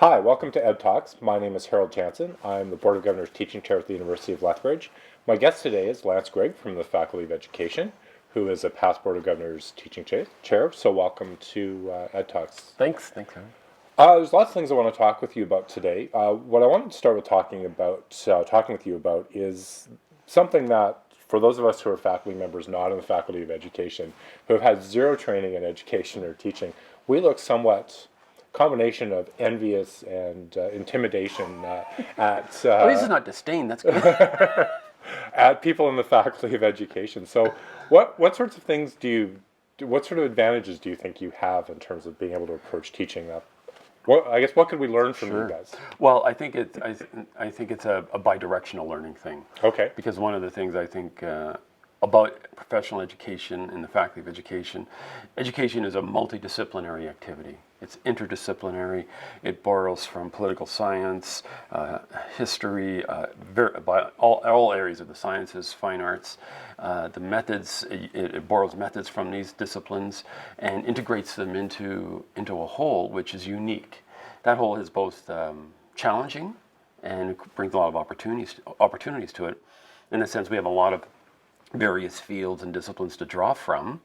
Hi, welcome to Ed Talks. My name is Harold Jansen. I'm the Board of Governors Teaching Chair at the University of Lethbridge. My guest today is Lance Grigg from the Faculty of Education, who is a past Board of Governors Teaching Chair. So welcome to Ed Talks. Thanks. Harold. There's lots of things I want to talk with you about today. What I wanted to start with talking with you about is something that, for those of us who are faculty members not in the Faculty of Education, who have had zero training in education or teaching, we look somewhat combination of envious and intimidation at This is not disdain. That's good. at people in the Faculty of Education. So, what sorts of things what sort of advantages do you think you have in terms of being able to approach teaching that? What could we learn from you guys? Well, I think it's a bidirectional learning thing. Okay. Because one of the things I think about professional education and the Faculty of Education, education is a multidisciplinary activity. It's interdisciplinary. It borrows from political science, history, all areas of the sciences, fine arts. The methods, it borrows methods from these disciplines and integrates them into a whole, which is unique. That whole is both challenging and it brings a lot of opportunities to it. In a sense, we have a lot of various fields and disciplines to draw from.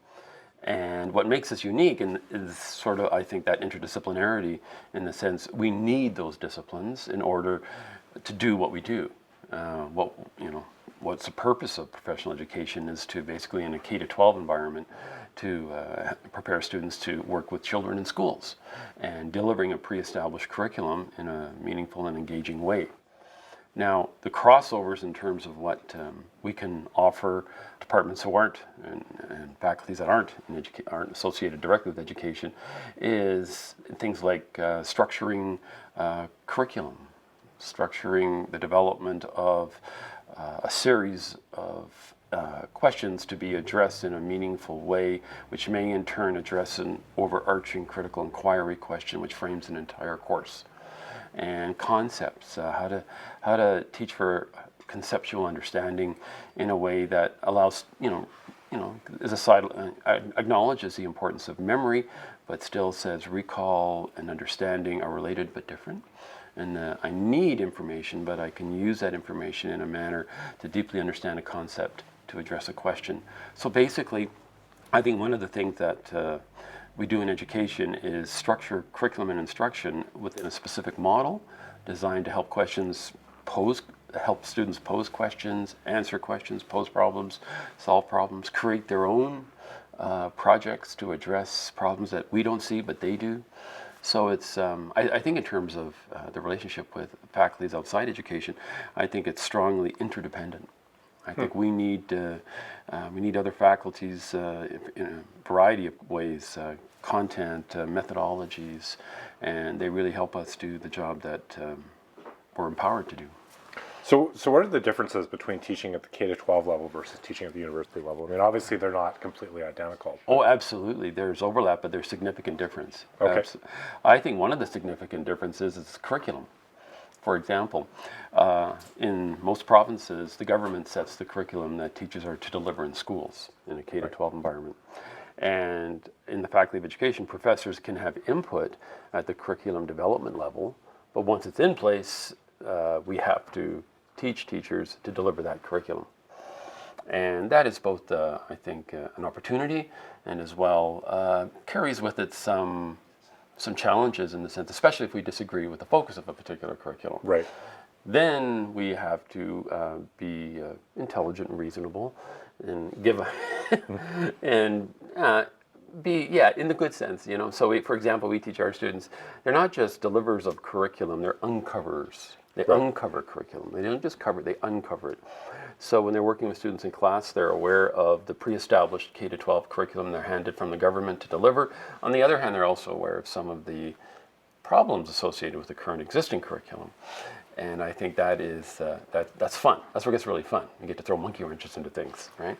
And what makes us unique is sort of, I think, that interdisciplinarity, in the sense we need those disciplines in order to do what we do. What's the purpose of professional education is to basically, in a K-12 environment, to prepare students to work with children in schools and delivering a pre-established curriculum in a meaningful and engaging way. Now, the crossovers in terms of what we can offer departments who aren't and faculties that aren't associated directly with education is things like structuring curriculum, structuring the development of a series of questions to be addressed in a meaningful way, which may in turn address an overarching critical inquiry question which frames an entire course. And concepts, how to teach for conceptual understanding in a way that allows, as a side, acknowledges the importance of memory, but still says recall and understanding are related but different. And I need information, but I can use that information in a manner to deeply understand a concept to address a question. So basically, I think one of the things that we do in education is structure curriculum and instruction within a specific model designed to help students pose questions, answer questions, pose problems, solve problems, create their own projects to address problems that we don't see but they do. So it's, I think in terms of the relationship with faculties outside education, I think it's strongly interdependent. I think we need other faculties in a variety of ways, content, methodologies, and they really help us do the job that we're empowered to do. So what are the differences between teaching at the K-12 level versus teaching at the university level? I mean, obviously they're not completely identical. Oh, absolutely. There's overlap, but there's significant difference. Okay. I think one of the significant differences is curriculum. For example, in most provinces, the government sets the curriculum that teachers are to deliver in schools in a K-12 environment. And in the Faculty of Education, professors can have input at the curriculum development level, but once it's in place, we have to teach teachers to deliver that curriculum. And that is both, I think, an opportunity and as well carries with it some challenges in the sense, especially if we disagree with the focus of a particular curriculum. Right. Then we have to be intelligent and reasonable and give and be, in the good sense, So for example, we teach our students, they're not just deliverers of curriculum, they're uncoverers. They uncover curriculum. They don't just cover it, they uncover it. So when they're working with students in class, they're aware of the pre-established K-12 curriculum they're handed from the government to deliver. On the other hand, they're also aware of some of the problems associated with the current existing curriculum. And I think that is that's fun. That's where it gets really fun. You get to throw monkey wrenches into things, right?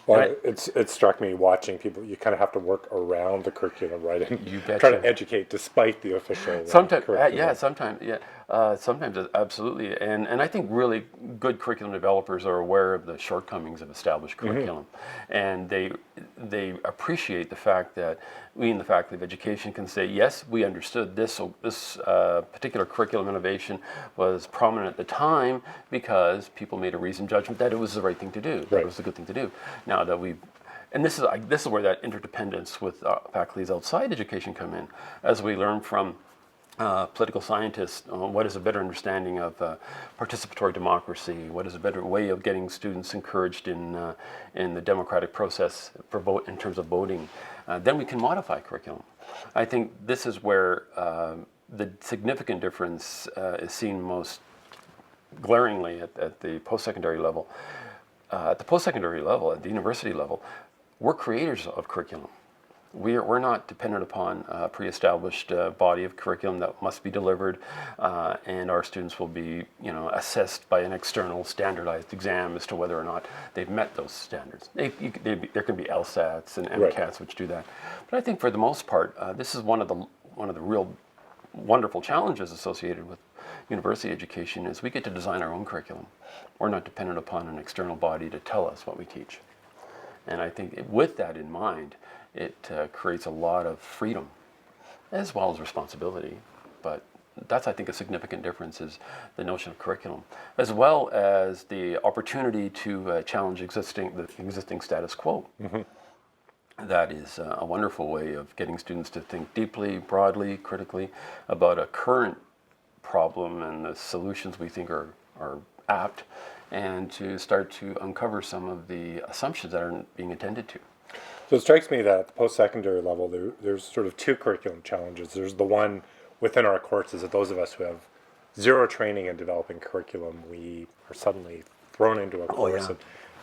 Well, it struck me watching people. You kind of have to work around the curriculum, right, and You try betcha. to educate despite the official Sometimes, curriculum. sometimes absolutely, and I think really good curriculum developers are aware of the shortcomings of established curriculum, and they appreciate the fact that we in the Faculty of Education can say, yes, we understood this particular curriculum innovation was prominent at the time because people made a reasoned judgment that it was the right thing to do, that Right. it was the good thing to do. Now that we and this is where that interdependence with faculties outside education come in, as we learn from political scientists, what is a better understanding of participatory democracy? What is a better way of getting students encouraged in the democratic process for vote in terms of voting? Then we can modify curriculum. I think this is where the significant difference is seen most glaringly at the post-secondary level. At the post-secondary level, at the university level, we're creators of curriculum. We're not dependent upon a pre-established body of curriculum that must be delivered, and our students will be, assessed by an external standardized exam as to whether or not they've met those standards. There can be LSATs and MCATs which do that, but I think for the most part, this is one of the real wonderful challenges associated with university education is we get to design our own curriculum. We're not dependent upon an external body to tell us what we teach. And I think with that in mind, it creates a lot of freedom as well as responsibility. But that's, I think, a significant difference is the notion of curriculum, as well as the opportunity to challenge the existing status quo. That is a wonderful way of getting students to think deeply, broadly, critically about a current problem and the solutions we think are apt, and to start to uncover some of the assumptions that aren't being attended to. So it strikes me that at the post-secondary level, there's sort of two curriculum challenges. There's the one within our courses that those of us who have zero training in developing curriculum, we are suddenly thrown into a course and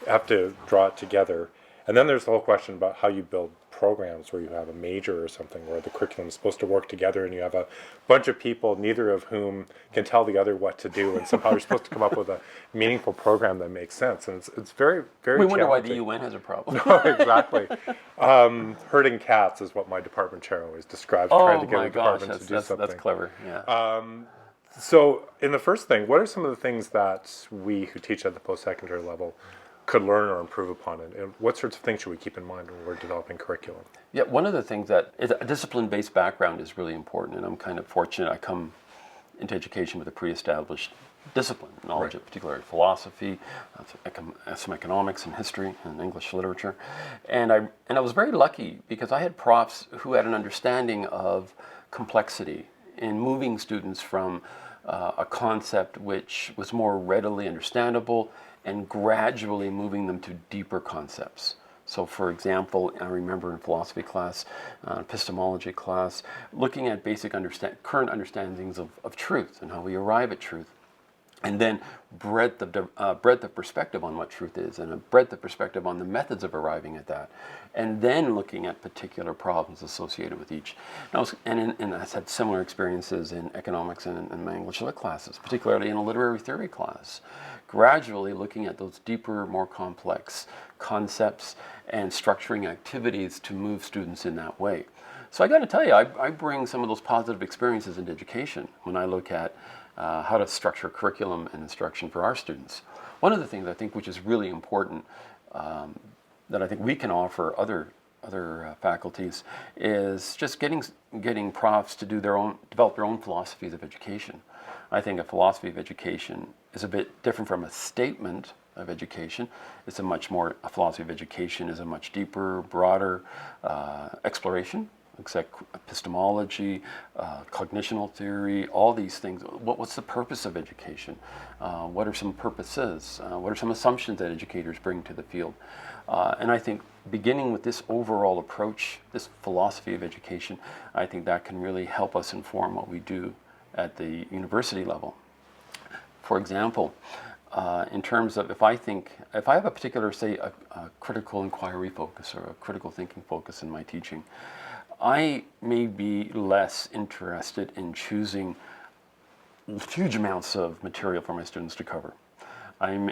have to draw it together. And then there's the whole question about how you build programs where you have a major or something where the curriculum is supposed to work together and you have a bunch of people, neither of whom can tell the other what to do, and somehow you're supposed to come up with a meaningful program that makes sense. And it's very, very We wonder why the challenging. UN has a problem. No, exactly. Herding cats is what my department chair always describes, trying to get a department to do something. That's clever. Yeah. So, in the first thing, what are some of the things that we who teach at the post-secondary level could learn or improve upon it? And what sorts of things should we keep in mind when we're developing curriculum? Yeah, one of the things that is a discipline-based background is really important, and I'm kind of fortunate. I come into education with a pre-established discipline, knowledge of particularly philosophy, some economics and history and English literature, and I was very lucky because I had profs who had an understanding of complexity in moving students from a concept which was more readily understandable and gradually moving them to deeper concepts. So for example, I remember in philosophy class, epistemology class, looking at basic current understandings of truth and how we arrive at truth. And then breadth of perspective on what truth is, and a breadth of perspective on the methods of arriving at that, and then looking at particular problems associated with each. And I had similar experiences in economics and in my English lit classes, particularly in a literary theory class. Gradually looking at those deeper, more complex concepts and structuring activities to move students in that way. So I got to tell you, I bring some of those positive experiences into education when I look at how to structure curriculum and instruction for our students. One of the things I think which is really important that I think we can offer other faculties is just getting profs to develop their own philosophies of education. I think a philosophy of education is a bit different from a statement of education. A philosophy of education is a much deeper, broader exploration. Except epistemology, cognitional theory, all these things. What's the purpose of education? What are some purposes? What are some assumptions that educators bring to the field? And I think beginning with this overall approach, this philosophy of education, I think that can really help us inform what we do at the university level. For example, in terms of if I have a particular, say, a critical inquiry focus or a critical thinking focus in my teaching, I may be less interested in choosing huge amounts of material for my students to cover. I'm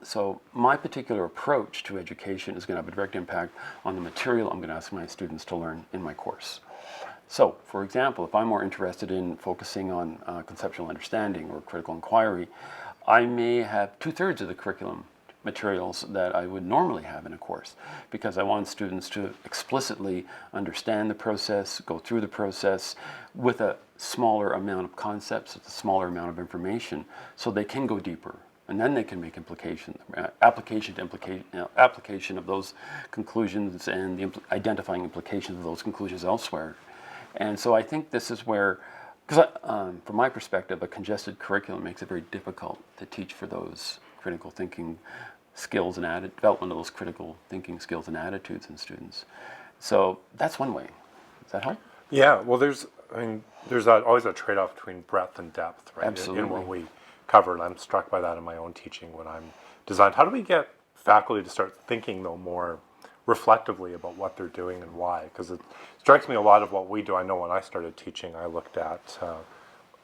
So my particular approach to education is going to have a direct impact on the material I'm going to ask my students to learn in my course. So, for example, if I'm more interested in focusing on conceptual understanding or critical inquiry, I may have 2/3 of the curriculum materials that I would normally have in a course, because I want students to explicitly understand the process, go through the process with a smaller amount of concepts, with a smaller amount of information, so they can go deeper. And then they can make application of those conclusions and identifying implications of those conclusions elsewhere. And so I think this is where, because from my perspective, a congested curriculum makes it very difficult to teach for those critical thinking skills and development of those critical thinking skills and attitudes in students. So that's one way. Does that help? Yeah, well, there's always a trade-off between breadth and depth, right? Absolutely. In what we cover, and I'm struck by that in my own teaching when I'm designed. How do we get faculty to start thinking, though, more reflectively about what they're doing and why? Because it strikes me a lot of what we do. I know when I started teaching, I looked at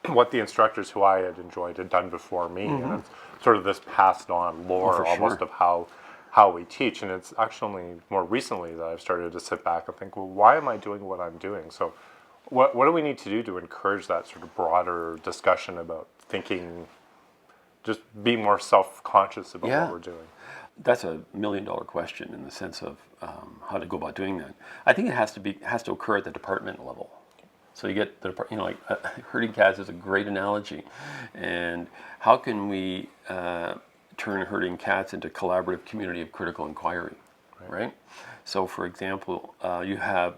what the instructors who I had enjoyed had done before me, and it's sort of this passed on lore almost of how we teach. And it's actually more recently that I've started to sit back and think, well, why am I doing what I'm doing? So what do we need to do to encourage that sort of broader discussion about thinking, just be more self-conscious about what we're doing? That's a $1,000,000 question in the sense of how to go about doing that. I think it has to occur at the department level. So you get like herding cats is a great analogy, and how can we turn herding cats into a collaborative community of critical inquiry, right? So, for example, you have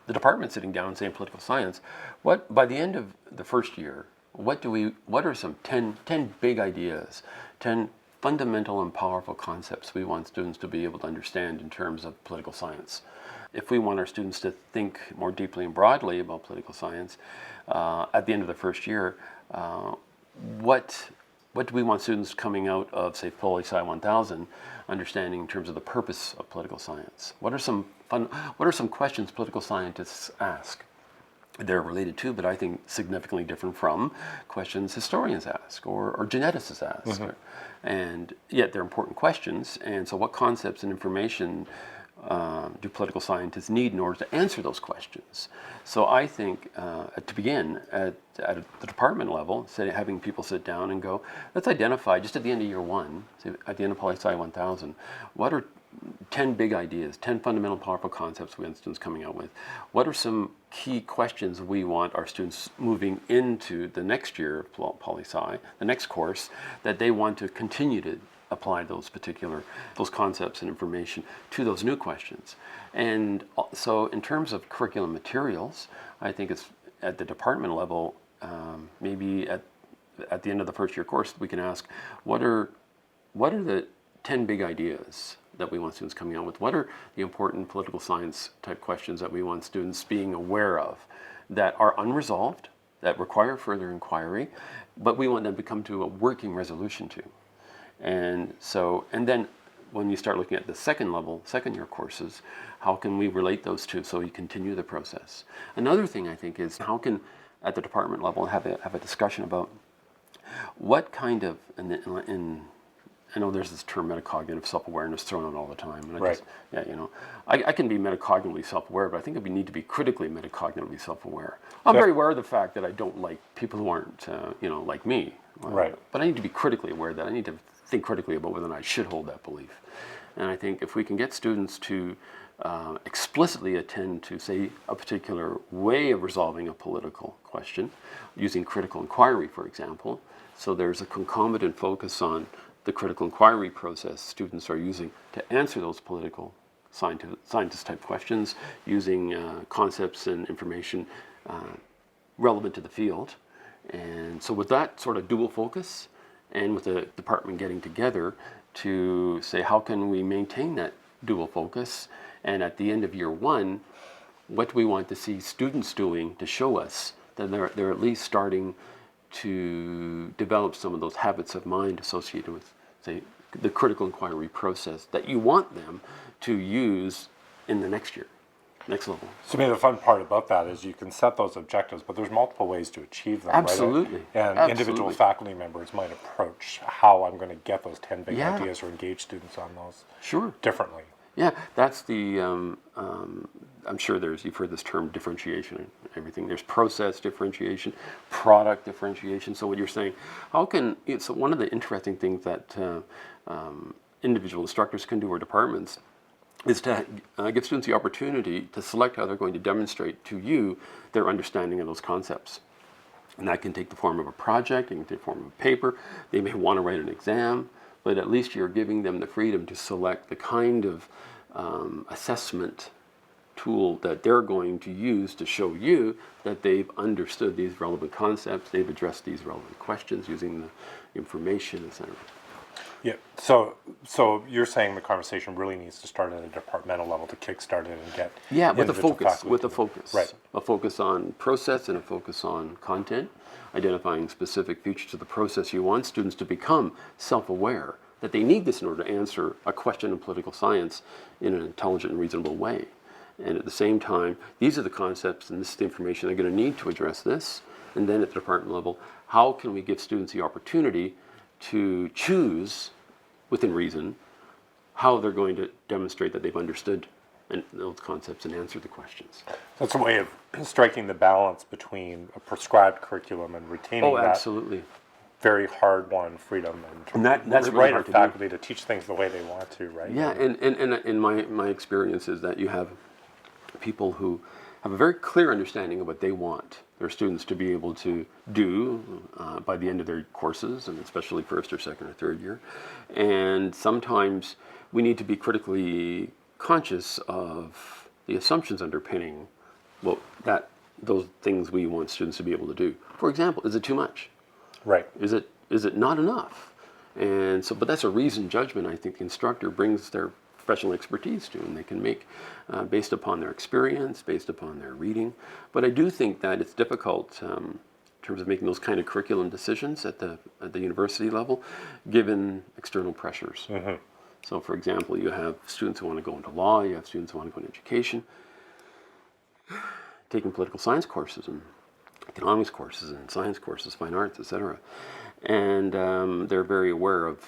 the department sitting down and saying political science. What by the end of the first year, what are some 10 big ideas, 10 fundamental and powerful concepts we want students to be able to understand in terms of political science? If we want our students to think more deeply and broadly about political science, at the end of the first year, what do we want students coming out of, say, Poli-Sci 1000 understanding in terms of the purpose of political science? What are some questions political scientists ask? They're related to, but I think significantly different from questions historians ask or geneticists ask. And yet they're important questions. And so what concepts and information do political scientists need in order to answer those questions? So I think to begin at the department level, having people sit down and go, let's identify just at the end of year one, at the end of Poli-Sci 1000, what are 10 big ideas, 10 fundamental powerful concepts we want students coming out with. What are some key questions we want our students moving into the next year of Poli-Sci, the next course, that they want to continue to apply those concepts and information to those new questions. And so in terms of curriculum materials, I think it's at the department level, maybe at the end of the first year course, we can ask, what are the 10 big ideas that we want students coming out with? What are the important political science type questions that we want students being aware of that are unresolved, that require further inquiry, but we want them to come to a working resolution to? And then when you start looking at the second year courses, how can we relate those two so you continue the process? Another thing I think is how can, at the department level, have a discussion about what kind of, I know there's this term metacognitive self-awareness thrown out all the time. And I can be metacognitively self-aware, but I think we need to be critically metacognitively self-aware. I'm very aware of the fact that I don't like people who aren't, like me. But I need to be critically aware of that. I need to think critically about whether or not I should hold that belief. And I think if we can get students to explicitly attend to, say, a particular way of resolving a political question, using critical inquiry, for example, so there's a concomitant focus on the critical inquiry process students are using to answer those political scientist type questions, using concepts and information relevant to the field. And so with that sort of dual focus, and with the department getting together to say, how can we maintain that dual focus? And at the end of year one, what do we want to see students doing to show us that they're at least starting to develop some of those habits of mind associated with, say, the critical inquiry process that you want them to use in the next year? next level. So maybe the fun part about that is you can set those objectives, but there's multiple ways to achieve them. Absolutely. Right? And Absolutely. individual faculty members might approach how I'm going to get those 10 big Yeah. ideas or engage students on those Sure. differently. Yeah, that's the, I'm sure you've heard this term differentiation and everything. There's process differentiation, product differentiation. So what you're saying, so one of the interesting things that individual instructors can do, or departments, is to give students the opportunity to select how they're going to demonstrate to you their understanding of those concepts. And that can take the form of a project, it can take the form of a paper. They may want to write an exam, but at least you're giving them the freedom to select the kind of assessment tool that they're going to use to show you that they've understood these relevant concepts, they've addressed these relevant questions using the information, etc. Yeah. So you're saying the conversation really needs to start at a departmental level to kickstart it and get With a individual focus, faculty. Right. a focus on process and a focus on content, identifying specific features of the process. You want students to become self-aware that they need this in order to answer a question in political science in an intelligent and reasonable way. And at the same time, these are the concepts and this is the information they're going to need to address this. And then at the department level, how can we give students the opportunity to choose, within reason, how they're going to demonstrate that they've understood those concepts and answer the questions. That's a way of striking the balance between a prescribed curriculum and retaining that Absolutely. very hard-won freedom and that's really right hard of to faculty to teach things the way they want to, right? Yeah, and my experience is that you have people who have a very clear understanding of what they want their students to be able to do by the end of their courses, and especially first or second or third year. And sometimes we need to be critically conscious of the assumptions underpinning those things we want students to be able to do. For example, is it too much? Right. Is it not enough? And so, but that's a reasoned judgment I think the instructor brings their professional expertise to, and they can make based upon their experience, based upon their reading. But I do think that it's difficult in terms of making those kind of curriculum decisions at the university level, given external pressures. Mm-hmm. So, for example, you have students who want to go into law, you have students who want to go into education, taking political science courses and economics courses and science courses, fine arts, etc. And they're very aware of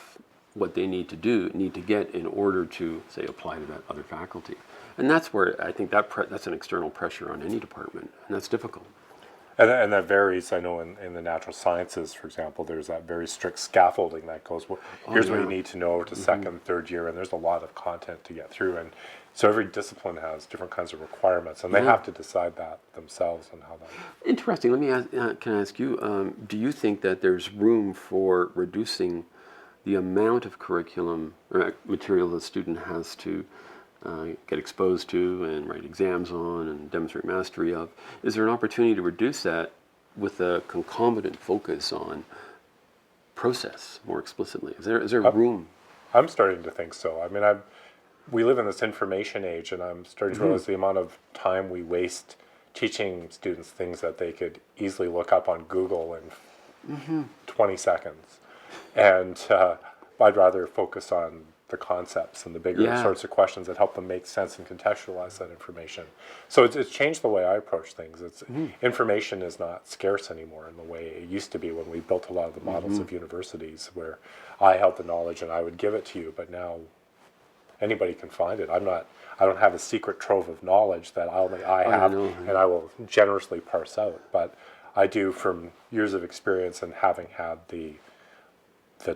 what they need to get in order to, say, apply to that other faculty. And that's where I think that's an external pressure on any department, and that's difficult. And that varies. I know in the natural sciences, for example, there's that very strict scaffolding that goes, well, here's what you need to know to second, third year, and there's a lot of content to get through. And so every discipline has different kinds of requirements, and they have to decide that themselves and how that. Interesting. Let me ask, can I ask you, do you think that there's room for reducing the amount of curriculum or material the student has to get exposed to and write exams on and demonstrate mastery of? Is there an opportunity to reduce that with a concomitant focus on process more explicitly? Is there room? I'm starting to think so. I mean, we live in this information age, and I'm starting to realize the amount of time we waste teaching students things that they could easily look up on Google in 20 seconds. And I'd rather focus on the concepts and the bigger sorts of questions that help them make sense and contextualize that information. So it's changed the way I approach things. Information is not scarce anymore in the way it used to be when we built a lot of the models of universities, where I held the knowledge and I would give it to you, but now anybody can find it. I don't have a secret trove of knowledge that only I have and I will generously parse out. But I do, from years of experience and having had the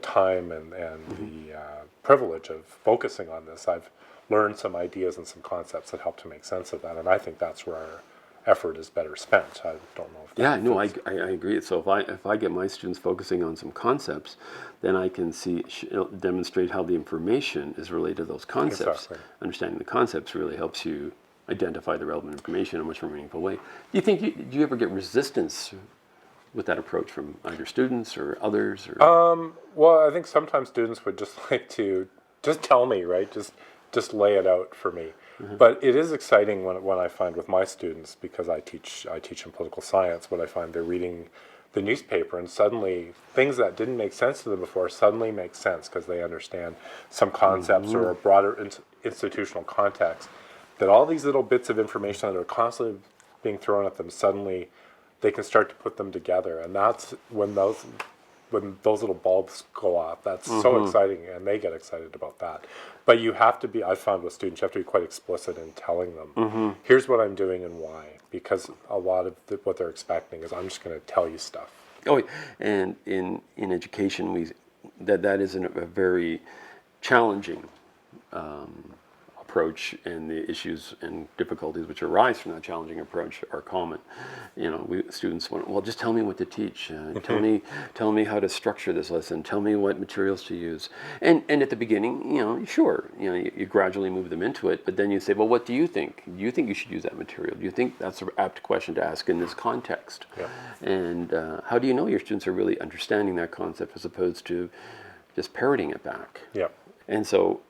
time and the privilege of focusing on this, I've learned some ideas and some concepts that help to make sense of that, and I think that's where our effort is better spent. I don't know if that I agree. So if I get my students focusing on some concepts, then I can demonstrate how the information is related to those concepts. Exactly. Understanding the concepts really helps you identify the relevant information in a much more meaningful way. Do you ever get resistance with that approach from either students or others? Or? Well, I think sometimes students would just like to just tell me, right? Just lay it out for me. But it is exciting when I find with my students, because I teach in political science, when I find they're reading the newspaper and suddenly things that didn't make sense to them before suddenly make sense because they understand some concepts or a broader institutional context that all these little bits of information that are constantly being thrown at them, suddenly they can start to put them together. And that's when those little bulbs go off. That's so exciting, and they get excited about that. But you have to be, I found with students, you have to be quite explicit in telling them, here's what I'm doing and why. Because a lot of what they're expecting is, I'm just going to tell you stuff. Oh, and in education, that is a very challenging approach, and the issues and difficulties which arise from that challenging approach are common. Students want, well, just tell me what to teach. Tell me how to structure this lesson. Tell me what materials to use. And at the beginning, sure, you gradually move them into it, but then you say, well, what do you think? Do you think you should use that material? Do you think that's an apt question to ask in this context? Yeah. And how do you know your students are really understanding that concept as opposed to just parroting it back? Yeah. And so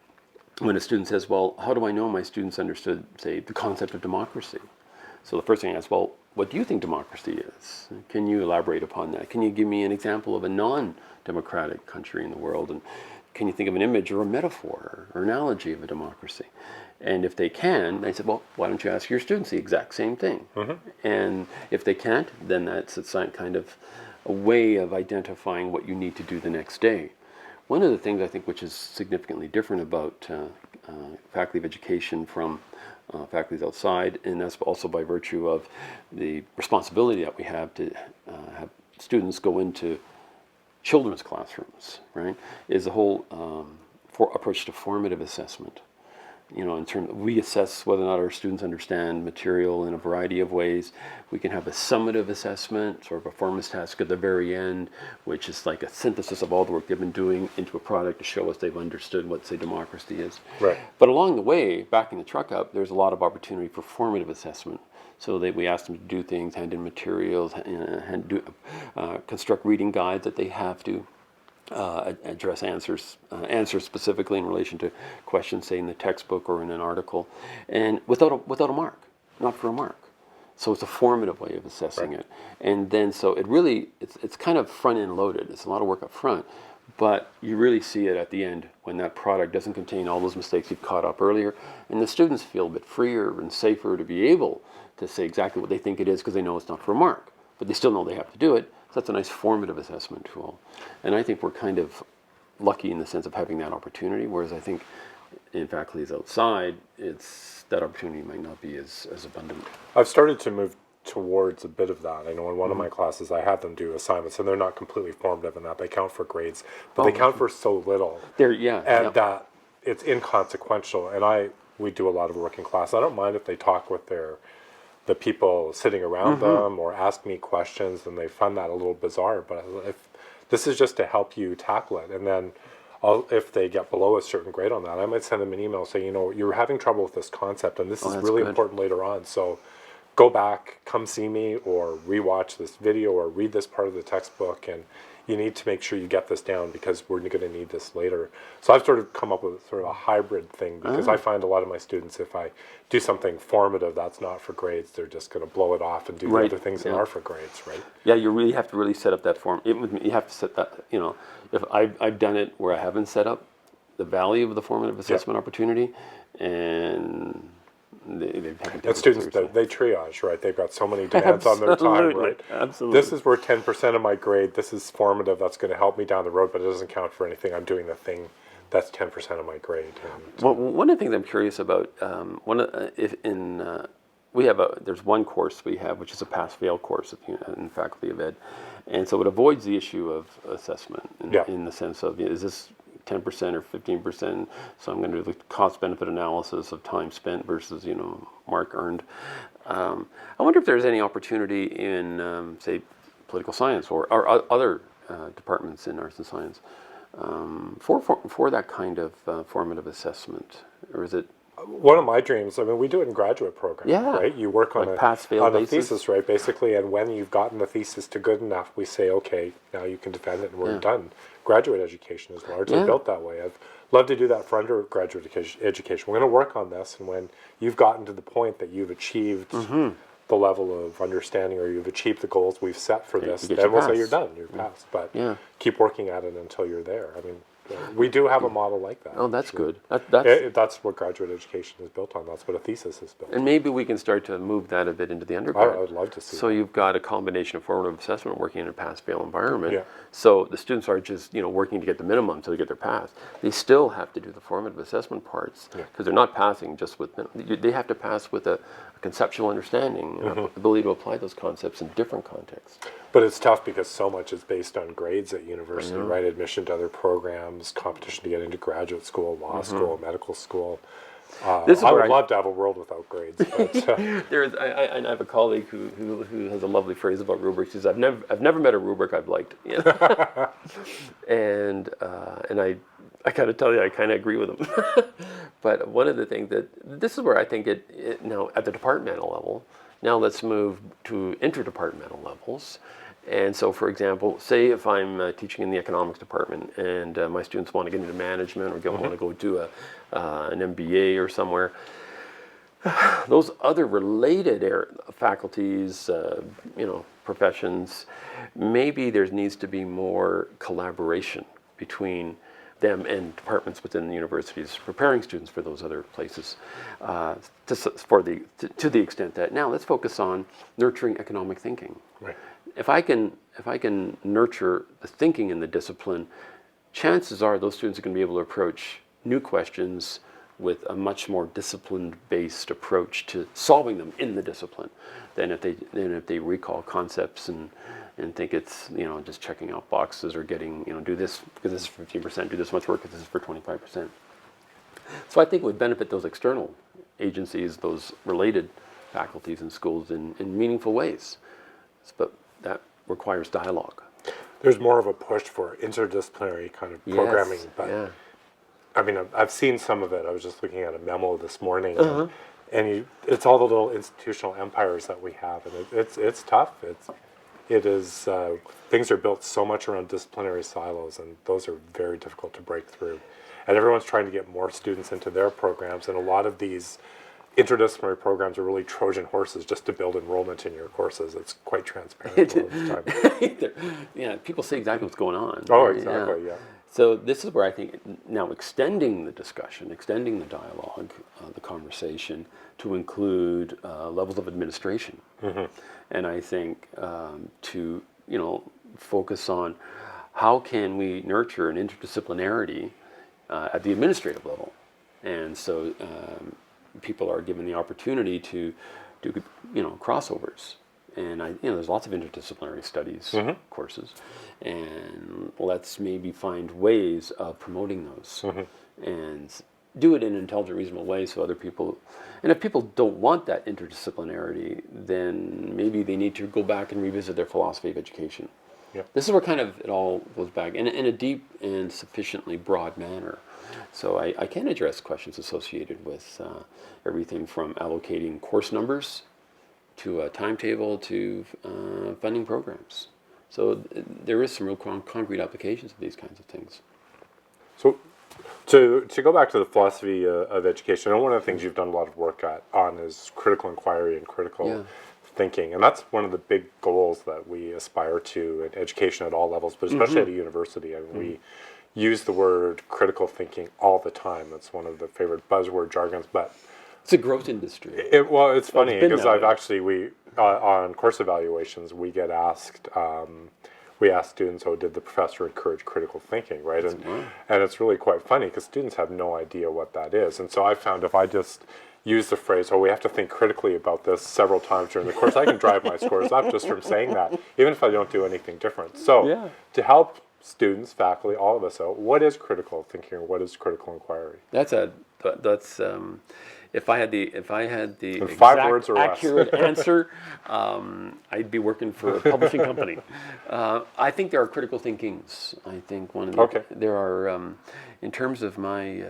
when a student says, well, how do I know my students understood, say, the concept of democracy? So the first thing I ask, well, what do you think democracy is? Can you elaborate upon that? Can you give me an example of a non-democratic country in the world? And can you think of an image or a metaphor or analogy of a democracy? And if they can, I said, well, why don't you ask your students the exact same thing? And if they can't, then that's kind of a way of identifying what you need to do the next day. One of the things I think which is significantly different about faculty of education from faculties outside, and that's also by virtue of the responsibility that we have to have students go into children's classrooms, right, is the whole approach to formative assessment. In terms, we assess whether or not our students understand material in a variety of ways. We can have a summative assessment, sort of a performance task at the very end, which is like a synthesis of all the work they've been doing into a product to show us they've understood what, say, democracy is. Right. But along the way, backing the truck up, there's a lot of opportunity for formative assessment. So we ask them to do things, hand in materials, construct reading guides that they have to address answers specifically in relation to questions, say, in the textbook or in an article, and without a mark, not for a mark. So it's a formative way of assessing it. And then so it's kind of front end loaded. It's a lot of work up front, but you really see it at the end when that product doesn't contain all those mistakes you've caught up earlier, and the students feel a bit freer and safer to be able to say exactly what they think it is because they know it's not for a mark, but they still know they have to do it. So that's a nice formative assessment tool. And I think we're kind of lucky in the sense of having that opportunity, whereas I think in faculties outside, that opportunity might not be as abundant. I've started to move towards a bit of that. I know in one of my classes I have them do assignments, and they're not completely formative in that. They count for grades, but they count for so little. That it's inconsequential. And we do a lot of work in class. I don't mind if they talk with the people sitting around them or ask me questions, and they find that a little bizarre. But if this is just to help you tackle it, and then if they get below a certain grade on that, I might send them an email saying, you're having trouble with this concept, and this is really important later on. So go back, come see me, or rewatch this video, or read this part of the textbook, and you need to make sure you get this down because we're going to need this later. So I've sort of come up with sort of a hybrid thing, because I find a lot of my students, if I do something formative that's not for grades, they're just going to blow it off and do the other things that are for grades, right? Yeah, you really have to really set up that form. You have to set that, if I've done it where I haven't set up the value of the formative assessment opportunity, and they students, they triage, right? They've got so many demands on their time, right? Absolutely. This is where 10% of my grade, this is formative, that's going to help me down the road, but it doesn't count for anything. I'm doing the thing that's 10% of my grade. Well, one of the things I'm curious about, there's one course we have, which is a pass-fail course in Faculty of Ed, and so it avoids the issue of assessment in the sense of, is this 10% or 15%, so I'm going to do the cost-benefit analysis of time spent versus, mark earned. I wonder if there's any opportunity in, say, political science or other departments in arts and science for that kind of formative assessment, or is it? One of my dreams, we do it in graduate programs, right? You work on a thesis, right, basically, and when you've gotten the thesis to good enough, we say, okay, now you can defend it and we're done. Graduate education is largely built that way. I'd love to do that for undergraduate education. We're going to work on this, and when you've gotten to the point that you've achieved the level of understanding, or you've achieved the goals we've set for this, then we'll say you're done, you're passed. But keep working at it until you're there. We do have a model like that. Oh, that's actually. good. That's That's what graduate education is built on. That's what a thesis is built on. and maybe we can start to move that a bit into the I undergrad. would love to see So that. you've got a combination of formative assessment working in a pass-fail environment. Yeah. So the students are just working to get the minimum until they get their pass. They still have to do the formative assessment parts because they're not passing just with. They have to pass with a conceptual understanding, ability to apply those concepts in different contexts. But it's tough because so much is based on grades at university, right? Admission to other programs, competition to get into graduate school, law school, medical school. This is I where would love to have a world without grades. But, I have a colleague who has a lovely phrase about rubrics. He says, I've never met a rubric I've liked." And I kind of tell you, I kind of agree with him. But one of the things this is where I think it now at the departmental level. Now let's move to interdepartmental levels. And so, for example, say if I'm teaching in the economics department and my students want to get into management or want to go do an MBA or somewhere, those other related faculties, professions, maybe there needs to be more collaboration between them and departments within the universities preparing students for those other places to the extent that now let's focus on nurturing economic thinking. right. If I can nurture the thinking in the discipline, chances are those students are going to be able to approach new questions with a much more discipline-based approach to solving them in the discipline than if they recall concepts and think it's just checking out boxes or getting do this because this is 15%, do this much work because this is for 25%. So I think it would benefit those external agencies, those related faculties and schools in meaningful ways. But that requires dialogue. There's more of a push for interdisciplinary kind of programming. Yes, But yeah. I mean, I've seen some of it. I was just looking at a memo this morning, and it's all the little institutional empires that we have, and it's tough. It is things are built so much around disciplinary silos, and those are very difficult to break through. And everyone's trying to get more students into their programs, and a lot of these interdisciplinary programs are really Trojan horses just to build enrollment in your courses. It's quite transparent a lot of the time. Yeah, people see exactly what's going on. Oh, exactly, yeah. So this is where I think now extending the discussion, extending the dialogue, the conversation to include levels of administration. And I think to focus on how can we nurture an interdisciplinarity at the administrative level. And so people are given the opportunity to do crossovers. And there's lots of interdisciplinary studies courses, and let's maybe find ways of promoting those and do it in an intelligent, reasonable way so other people. And if people don't want that interdisciplinarity, then maybe they need to go back and revisit their philosophy of education. Yep. This is where kind of it all goes back in a deep and sufficiently broad manner. So I can address questions associated with everything from allocating course numbers to a timetable to funding programs. So there is some real concrete applications of these kinds of things. So to go back to the philosophy of education, and one of the things you've done a lot of work on is critical inquiry and critical thinking. And that's one of the big goals that we aspire to in education at all levels, but especially at a university. And we use the word critical thinking all the time. That's one of the favorite buzzword jargons, but it's a growth industry. It's funny because I've actually on course evaluations we get asked. We ask students, did the professor encourage critical thinking, right? And it's really quite funny because students have no idea what that is. And so I found if I just use the phrase, we have to think critically about this several times during the course, I can drive my scores up just from saying that, even if I don't do anything different. So to help students, faculty, all of us out, what is critical thinking or what is critical inquiry? That's if I had the In 5 exact words or less. accurate answer, I'd be working for a publishing company. I think there are critical thinkings. I think one of the there are in terms of my.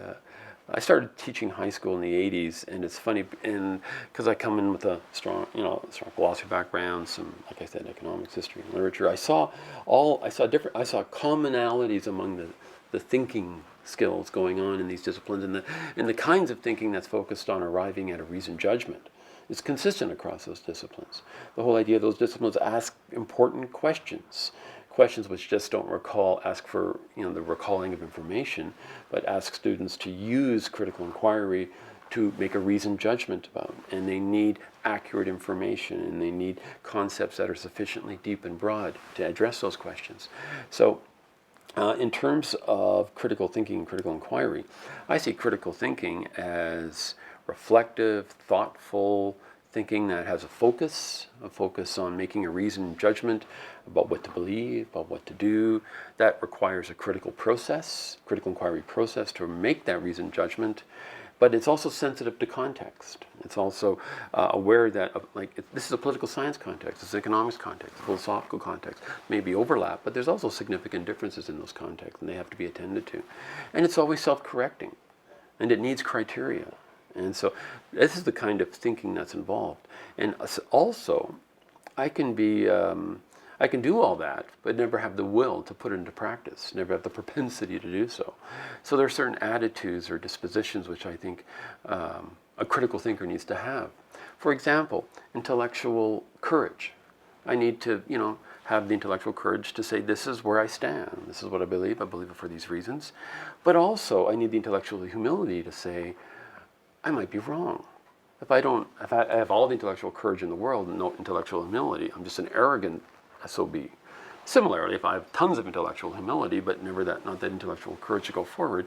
I started teaching high school in the '80s, and it's funny, because I come in with a strong philosophy background, some, like I said, economics, history, and literature. I saw commonalities among the thinking skills going on in these disciplines, and the kinds of thinking that's focused on arriving at a reasoned judgment is consistent across those disciplines. The whole idea of those disciplines ask important questions questions which just don't ask for the recalling of information, but ask students to use critical inquiry to make a reasoned judgment about. And they need accurate information, and they need concepts that are sufficiently deep and broad to address those questions. So in terms of critical thinking and critical inquiry, I see critical thinking as reflective, thoughtful thinking that has a focus on making a reasoned judgment about what to believe, about what to do. That requires a critical inquiry process to make that reasoned judgment. But it's also sensitive to context. It's also aware that, this is a political science context, it's an economics context, a philosophical context. Maybe overlap, but there's also significant differences in those contexts, and they have to be attended to. And it's always self-correcting, and it needs criteria. And so this is the kind of thinking that's involved. And also, I can do all that, but never have the will to put it into practice, never have the propensity to do so. So there are certain attitudes or dispositions which I think a critical thinker needs to have. For example, intellectual courage. I need to, have the intellectual courage to say, this is where I stand, this is what I believe it for these reasons. But also, I need the intellectual humility to say, I might be wrong. If I have all the intellectual courage in the world and no intellectual humility, I'm just an arrogant SOB. Similarly, if I have tons of intellectual humility, but not that intellectual courage to go forward,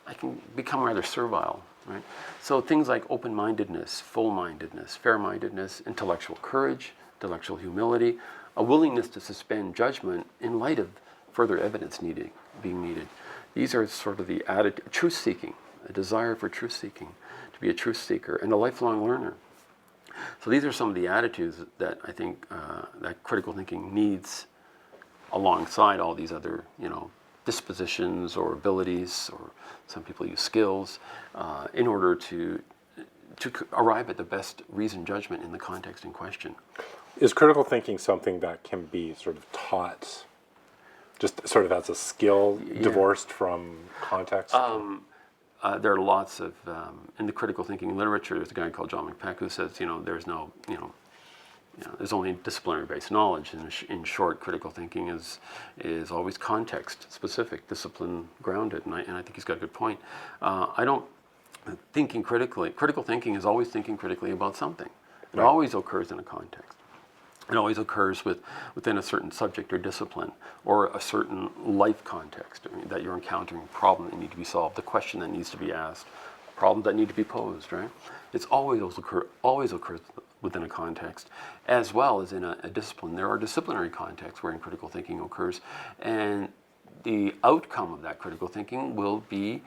I can become rather servile, right? So things like open-mindedness, full-mindedness, fair-mindedness, intellectual courage, intellectual humility, a willingness to suspend judgment in light of further evidence being needed. These are sort of the attitude, truth-seeking, a desire for truth-seeking, to be a truth seeker, and a lifelong learner. So these are some of the attitudes that I think that critical thinking needs alongside all these other, dispositions or abilities, or some people use skills, in order to arrive at the best reasoned judgment in the context in question. Is critical thinking something that can be sort of taught, just sort of as a skill, divorced from context? There are lots of, in the critical thinking literature, there's a guy called John McPeck who says, there's no, there's only disciplinary-based knowledge. In short, critical thinking is always context-specific, discipline-grounded, and I think he's got a good point. Critical thinking is always thinking critically about something. It always occurs in a context. It always occurs within a certain subject or discipline, or a certain life context that you're encountering, a problem that needs to be solved, a question that needs to be asked, problems that need to be posed, right? It's always occurs within a context, as well as in a discipline. There are disciplinary contexts wherein critical thinking occurs, and the outcome of that critical thinking will be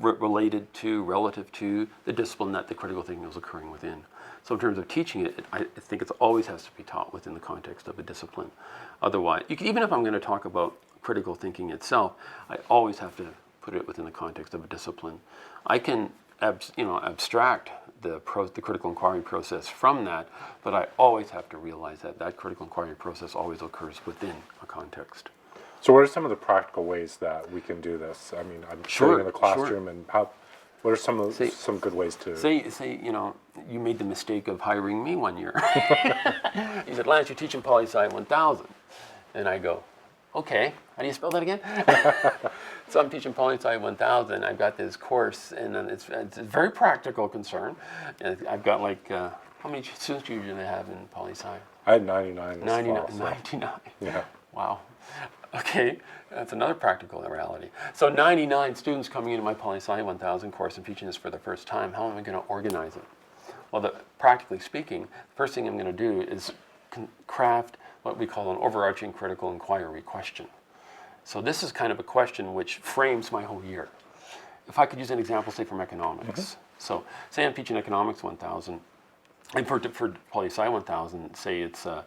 relative to the discipline that the critical thinking is occurring within. So in terms of teaching it, I think it always has to be taught within the context of a discipline. Otherwise, even if I'm going to talk about critical thinking itself, I always have to put it within the context of a discipline. I can abstract the critical inquiry process from that, but I always have to realize that critical inquiry process always occurs within a context. So what are some of the practical ways that we can do this? I mean, I'm sitting in the classroom, and what are some good ways to... Say, you made the mistake of hiring me one year. You said, Lance, you're teaching Poli-Sci 1000. And I go, okay, how do you spell that again? So I'm teaching Poli-Sci 1000. I've got this course, and it's a very practical concern. I've got how many students do you usually have in Poli-Sci? I had 99 this fall, 99. Yeah. Wow. Okay, that's another practical reality. So 99 students coming into my Poli-Sci 1000 course and teaching this for the first time. How am I going to organize it? Well, practically speaking, the first thing I'm going to do is craft what we call an overarching critical inquiry question. So this is kind of a question which frames my whole year. If I could use an example, say, from economics. Mm-hmm. So say I'm teaching Economics 1000, and for Poli-Sci 1000, say it's a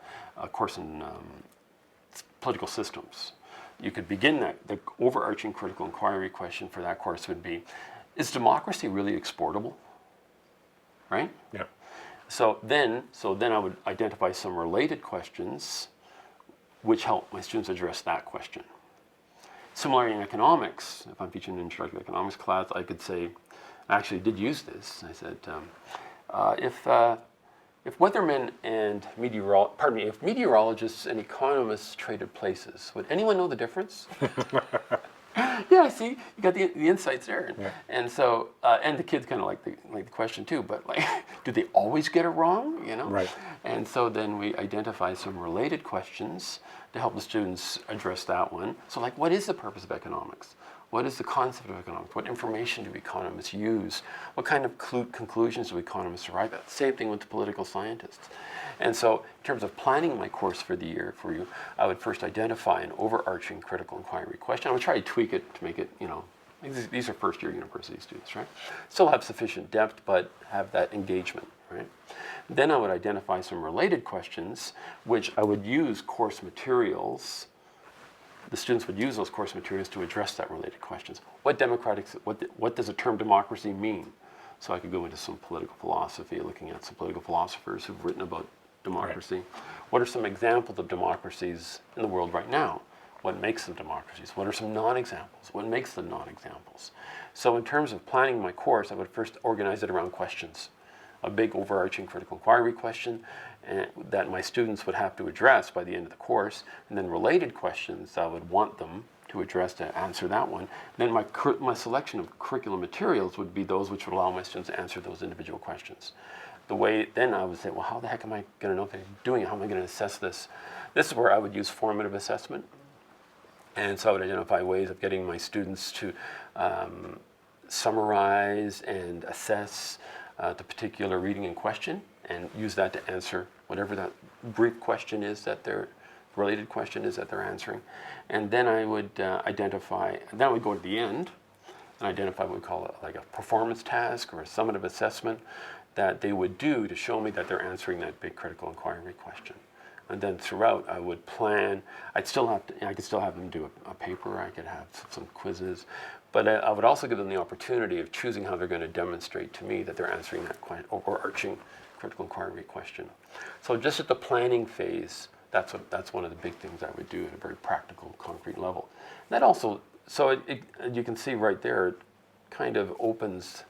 course in political systems. You could begin the overarching critical inquiry question for that course would be, is democracy really exportable? Right? Yeah. So then I would identify some related questions which help my students address that question. Similarly in economics, if I'm teaching an introductory economics class, I could say, I actually did use this. I said, if weathermen and if meteorologists and economists traded places, would anyone know the difference? Yeah, see, you got the insights there, and so and the kids kind of like the question too. But like, do they always get it wrong? You know, Right. And so then we identify some related questions to help the students address that one. So like, what is the purpose of economics? What is the concept of economics? What information do economists use? What kind of conclusions do economists arrive at? Same thing with the political scientists. And so in terms of planning my course for the year for you, I would first identify an overarching critical inquiry question. I would try to tweak it to make it, these are first year university students, right? Still have sufficient depth, but have that engagement, right? Then I would identify some related questions, which I would use course materials. The students would use those course materials to address that related questions. What does the term democracy mean? So I could go into some political philosophy, looking at some political philosophers who've written about democracy. Right. What are some examples of democracies in the world right now? What makes them democracies? What are some non-examples? What makes them non-examples? So in terms of planning my course, I would first organize it around questions. A big overarching critical inquiry question that my students would have to address by the end of the course, and then related questions I would want them to address to answer that one. Then my selection of curriculum materials would be those which would allow my students to answer those individual questions. Then I would say, well, how the heck am I going to know if they're doing it? How am I going to assess this? This is where I would use formative assessment. And so I would identify ways of getting my students to summarize and assess the particular reading in question and use that to answer whatever that brief question is that their related question is that they're answering. And then I would then I would go to the end and identify what we call like a performance task or a summative assessment that they would do to show me that they're answering that big critical inquiry question. And then throughout, I would plan. I could still have them do a paper. I could have some quizzes, but I would also give them the opportunity of choosing how they're going to demonstrate to me that they're answering that overarching critical inquiry question. So just at the planning phase, that's one of the big things I would do at a very practical, concrete level. That also, so you can see right there, it kind of opens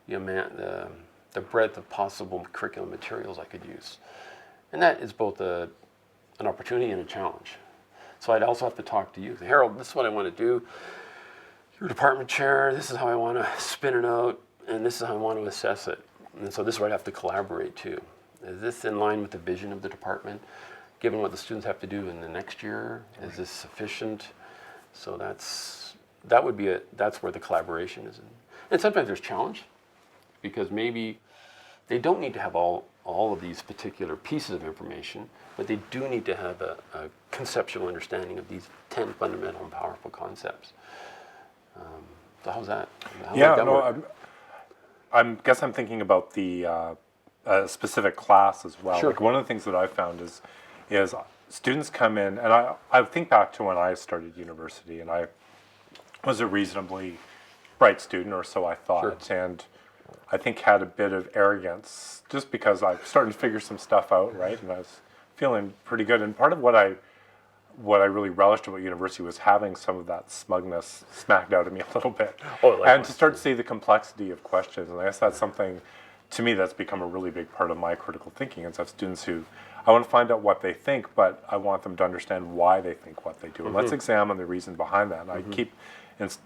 the breadth of possible curriculum materials I could use. And that is both an opportunity and a challenge. So I'd also have to talk to you. Harold, this is what I want to do. You're department chair, this is how I want to spin it out, and this is how I want to assess it. And so this is where I'd have to collaborate too. Is this in line with the vision of the department? Given what the students have to do in the next year, is this sufficient? So that's where the collaboration is. And sometimes there's challenge, because maybe they don't need to have all of these particular pieces of information, but they do need to have a conceptual understanding of these 10 fundamental and powerful concepts. So how's that? I guess I'm thinking about the specific class as well. Sure. Like one of the things that I've found is students come in, and I think back to when I started university, and I was a reasonably bright student, or so I thought, Sure. and I think had a bit of arrogance just because I was starting to figure some stuff out, right? And I was feeling pretty good. And part of what I really relished about university was having some of that smugness smacked out of me a little bit. And to start to see the complexity of questions. And I guess that's something, to me, that's become a really big part of my critical thinking. And so I have students who, I want to find out what they think, but I want them to understand why they think what they do. And let's examine the reason behind that. And I keep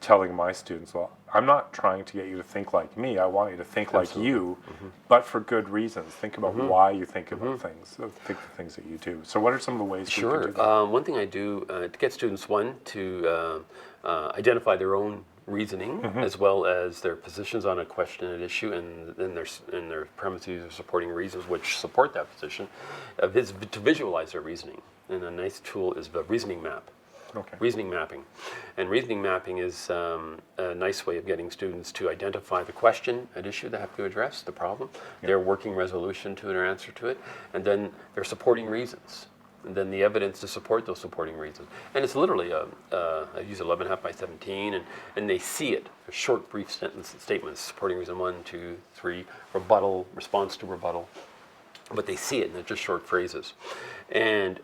telling my students, well, I'm not trying to get you to think like me. I want you to think like you, but for good reasons. Think about why you think about things. Think the things that you do. So what are some of the ways we can do that? One thing I do to get students, to identify their own reasoning as well as their positions on a question and issue, and then their premises or supporting reasons which support that position, to visualize their reasoning. And a nice tool is the reasoning map. Okay. Reasoning mapping. And reasoning mapping is a nice way of getting students to identify the question at issue they have to address, the problem, their working resolution to it or answer to it, and then their supporting reasons, and then the evidence to support those supporting reasons. And it's literally, I use 11.5 by 17, and they see it, a short, brief statements, supporting reason 1, 2, 3, rebuttal, response to rebuttal, but they see it, and they're just short phrases. And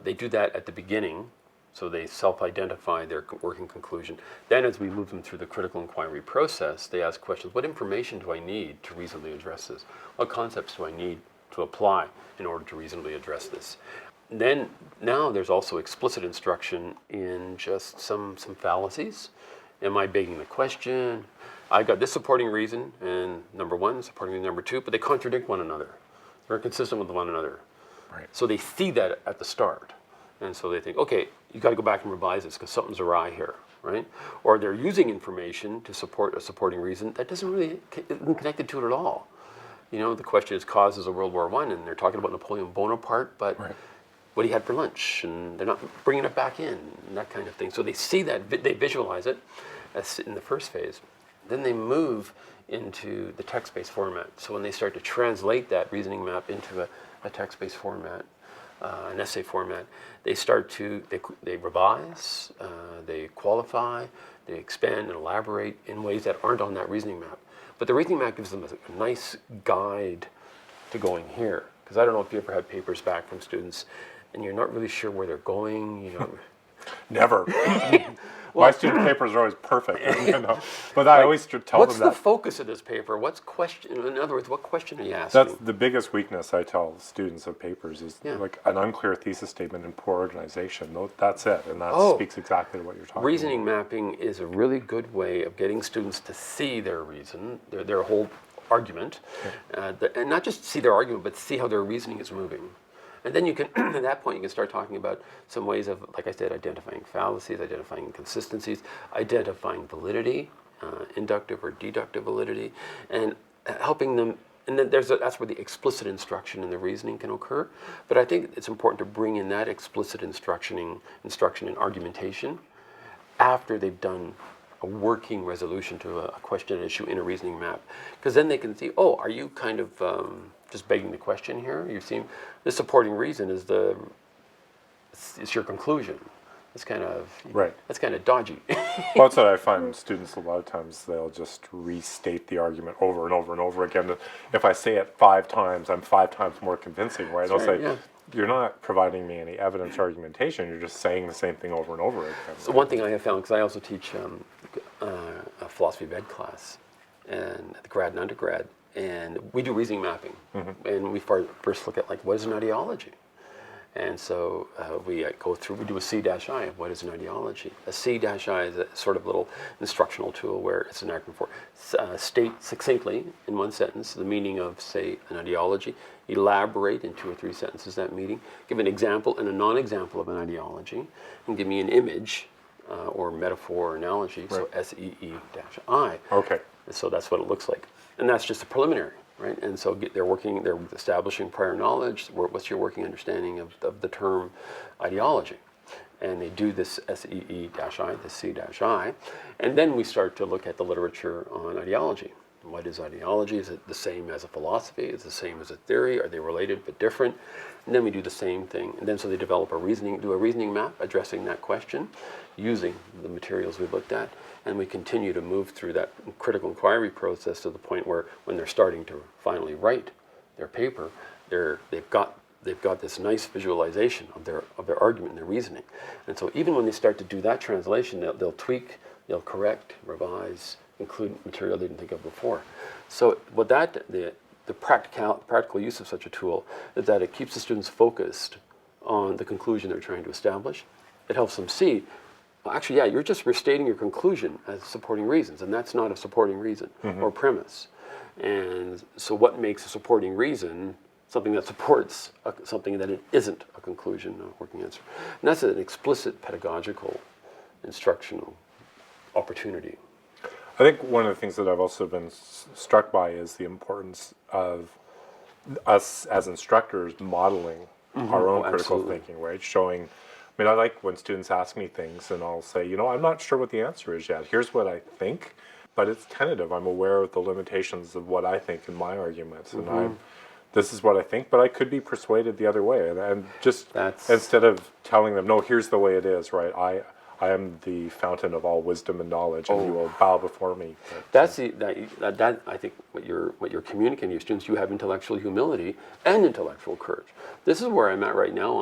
they do that at the beginning. So they self-identify their working conclusion. Then as we move them through the critical inquiry process, they ask questions, what information do I need to reasonably address this? What concepts do I need to apply in order to reasonably address this. Then now there's also explicit instruction in just some fallacies. Am I begging the question? I got this supporting reason, and number one, supporting reason number two, but they contradict one another. They're inconsistent with one another. Right. So they see that at the start. And so they think, okay, you got to go back and revise this because something's awry here, right? Or they're using information to support a supporting reason that doesn't really isn't connected to it at all. You know, the question is causes of World War I, and they're talking about Napoleon Bonaparte, but Right. what he had for lunch, and they're not bringing it back in, and that kind of thing. So they see that, they visualize it as in the first phase. Then they move into the text-based format. So when they start to translate that reasoning map into a text-based format, an essay format, they start to, they revise, they qualify, they expand and elaborate in ways that aren't on that reasoning map. But the reasoning map gives them a nice guide to going here. Because I don't know if you ever had papers back from students and you're not really sure where they're going, you know. Never. My student papers are always perfect, you know? But I always tell them What's that. the focus of this paper? What's question? In other words, what question are you asking? That's the biggest weakness I tell students of papers is like an unclear thesis statement and poor organization. That's it, and that speaks exactly to what you're talking Reasoning about. mapping is a really good way of getting students to see their reason, their whole argument, and not just see their argument, but see how their reasoning is moving. And then you can, at that point, you can start talking about some ways of, like I said, identifying fallacies, identifying inconsistencies, identifying validity, inductive or deductive validity, and helping them. And then that's where the explicit instruction and the reasoning can occur. But I think it's important to bring in that explicit instruction and argumentation after they've done a working resolution to a question issue in a reasoning map. Because then they can see, oh, are you kind of just begging the question here? You seem, the supporting reason is your conclusion. It's kind of, that's kind of dodgy. Well, that's what I find students a lot of times, they'll just restate the argument over and over and over again. If I say it 5 times, I'm 5 times more convincing, right? They'll say, you're not providing me any evidence or argumentation, you're just saying the same thing over and over again. So one thing I have found, because I also teach a philosophy of ed class, and the grad and undergrad, and we do reasoning mapping, and we first look at like, what is an ideology? And so we go through, we do a C-I of what is an ideology. A C-I is a sort of little instructional tool where it's an acronym for state succinctly in one sentence the meaning of, say, an ideology, elaborate in 2 or 3 sentences that meaning, give an example and a non-example of an ideology, and give me an image or metaphor or analogy, so SEE-I. Okay. So that's what it looks like. And that's just a preliminary. Right, and so they're establishing prior knowledge. What's your working understanding of the term ideology? And they do this SEE-I, the C-I, and then we start to look at the literature on ideology. What is ideology? Is it the same as a philosophy? Is it the same as a theory? Are they related but different? And then we do the same thing. And then so they develop do a reasoning map addressing that question using the materials we looked at. And we continue to move through that critical inquiry process to the point where when they're starting to finally write their paper, they've got this nice visualization of their argument and their reasoning. And so even when they start to do that translation, they'll tweak, they'll correct, revise, include material they didn't think of before. So what the practical use of such a tool is that it keeps the students focused on the conclusion they're trying to establish. It helps them see, well, actually, yeah, you're just restating your conclusion as supporting reasons, and that's not a supporting reason or premise. And so what makes a supporting reason something that supports something that it isn't a conclusion, a working answer? And that's an explicit pedagogical instructional opportunity. I think one of the things that I've also been struck by is the importance of us as instructors modeling our own critical thinking, right? Showing, I mean, I like when students ask me things and I'll say, you know, I'm not sure what the answer is yet. Here's what I think, but it's tentative. I'm aware of the limitations of what I think in my arguments, and this is what I think, but I could be persuaded the other way. And just instead of telling them, no, here's the way it is, right? I am the fountain of all wisdom and knowledge, and you will bow before me. But, that I think what you're communicating to your students. You have intellectual humility and intellectual courage. This is where I'm at right now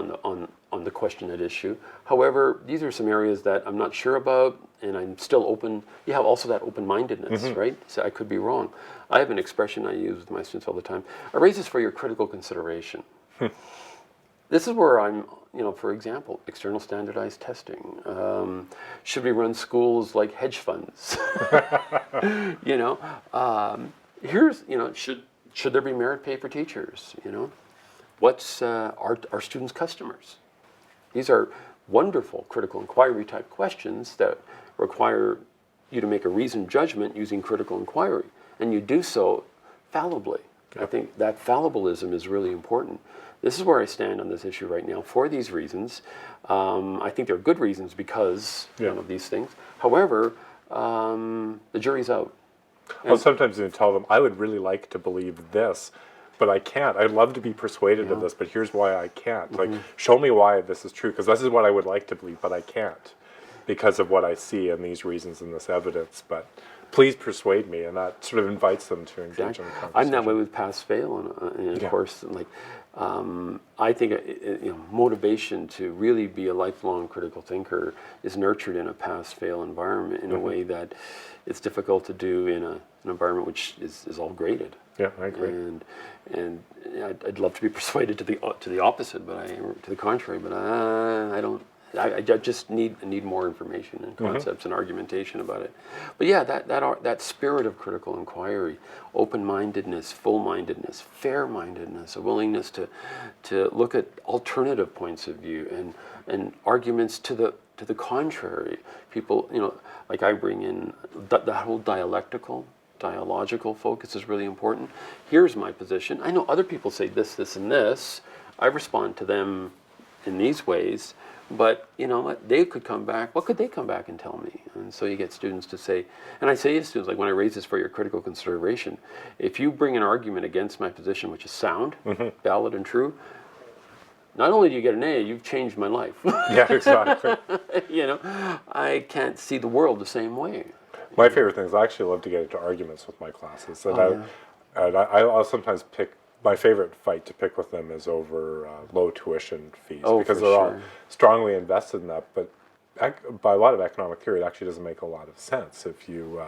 on the question at issue. However, these are some areas that I'm not sure about, and I'm still open. You have also that open-mindedness, right? So I could be wrong. I have an expression I use with my students all the time. I raise this for your critical consideration. This is where I'm, for example, external standardized testing. Should we run schools like hedge funds? Here's, should there be merit pay for teachers? What's our students' customers? These are wonderful critical inquiry type questions that require you to make a reasoned judgment using critical inquiry, and you do so fallibly. I think that fallibilism is really important. This is where I stand on this issue right now for these reasons. I think they're good reasons because of these things. However, the jury's out. Well, sometimes you tell them, I would really like to believe this, but I can't. I'd love to be persuaded of this, but here's why I can't. Like, show me why this is true, because this is what I would like to believe, but I can't because of what I see and these reasons and this evidence. But please persuade me, and that sort of invites them to engage in the conversation. I'm that way with pass-fail, and of course, I think motivation to really be a lifelong critical thinker is nurtured in a pass-fail environment in a way that it's difficult to do in an environment which is all graded. Yeah, I agree. And I'd love to be persuaded to the opposite, to the contrary, but I don't. I just need more information and concepts and argumentation about it. But yeah, that spirit of critical inquiry, open-mindedness, full-mindedness, fair-mindedness, a willingness to look at alternative points of view and arguments to the contrary. People, like I bring in the whole dialogical focus is really important. Here's my position. I know other people say this, this, and this. I respond to them in these ways. But they could come back. What could they come back and tell me? And so you get students to say, and I say to students, like when I raise this for your critical consideration, if you bring an argument against my position, which is sound, valid, and true, not only do you get an A, you've changed my life. Yeah, exactly. I can't see the world the same way. My favorite thing is I actually love to get into arguments with my classes, and I'll sometimes pick. My favorite fight to pick with them is over low tuition fees because they're all strongly invested in that. But by a lot of economic theory, it actually doesn't make a lot of sense if you.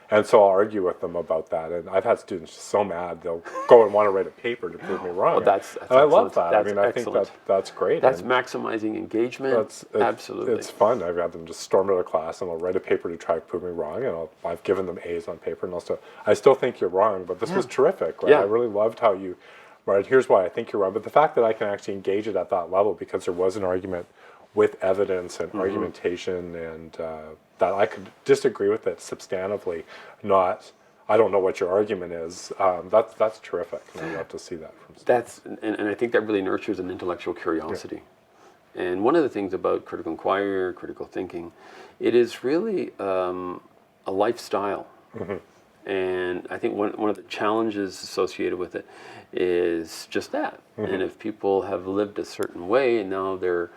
And so I'll argue with them about that. And I've had students just so mad they'll go and want to write a paper to prove me wrong. Well, that's and I love that. That's I think that's great. That's maximizing engagement. Absolutely. It's fun. I've had them just storm out of class and they'll write a paper to try to prove me wrong. And I've given them A's on paper. And I still think you're wrong, but this was terrific. Right? I really loved how you, right, here's why I think you're wrong. But the fact that I can actually engage it at that level because there was an argument with evidence and argumentation and that I could disagree with it substantively, not, I don't know what your argument is. That's terrific. And I'd love to see that from students. And I think that really nurtures an intellectual curiosity. Yeah. And one of the things about critical inquiry or critical thinking, it is really a lifestyle. And I think one of the challenges associated with it is just that. And if people have lived a certain way and now they're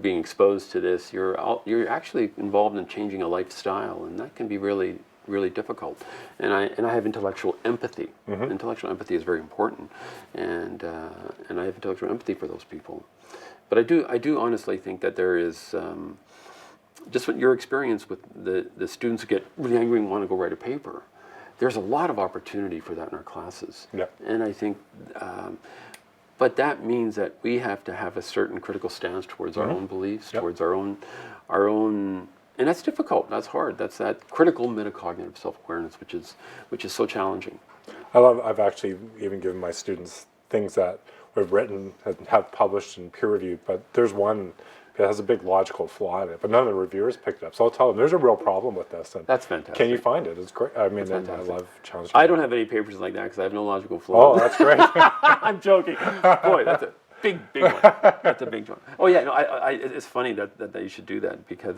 being exposed to this, you're actually involved in changing a lifestyle, and that can be really, really difficult. And I have intellectual empathy. Intellectual empathy is very important, and I have intellectual empathy for those people. But I do honestly think that there is just what your experience with the students who get really angry and want to go write a paper. There's a lot of opportunity for that in our classes, and I think. But that means that we have to have a certain critical stance towards our own beliefs, towards our own, and that's difficult. That's hard. That's that critical metacognitive self-awareness, which is so challenging. I've actually even given my students things that we've written and have published and peer reviewed, but there's one that has a big logical flaw in it, but none of the reviewers picked it up. So I'll tell them there's a real problem with this. And that's fantastic. Can you find it? It's great. I mean, I love challenging. I don't have any papers like that because I have no logical flaw. Oh, that's great. I'm joking. Boy, that's a big one. That's a big one. Oh yeah, no, it's funny that you should do that because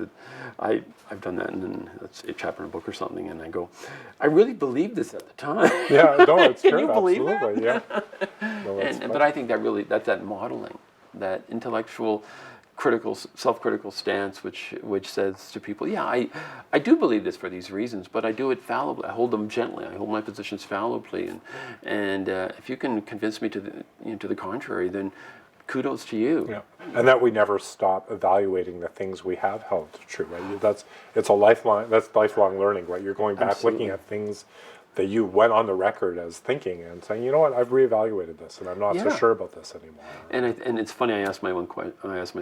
I've done that, and then it's a chapter in a book or something, and I go, I really believed this at the time. Yeah, no, it's true. Can you believe absolutely, that? Yeah. But I think that's that modeling, that intellectual, self-critical stance, which says to people, yeah, I do believe this for these reasons, but I do it fallibly. I hold them gently. I hold my positions fallibly, and if you can convince me to the contrary, then kudos to you. Yeah, and that we never stop evaluating the things we have held true, right? That's lifelong learning, right? You're going back, Absolutely. looking at things that you went on the record as thinking and saying, you know what, I've reevaluated this, and I'm not so Yeah. sure about this anymore. And it's funny. I asked my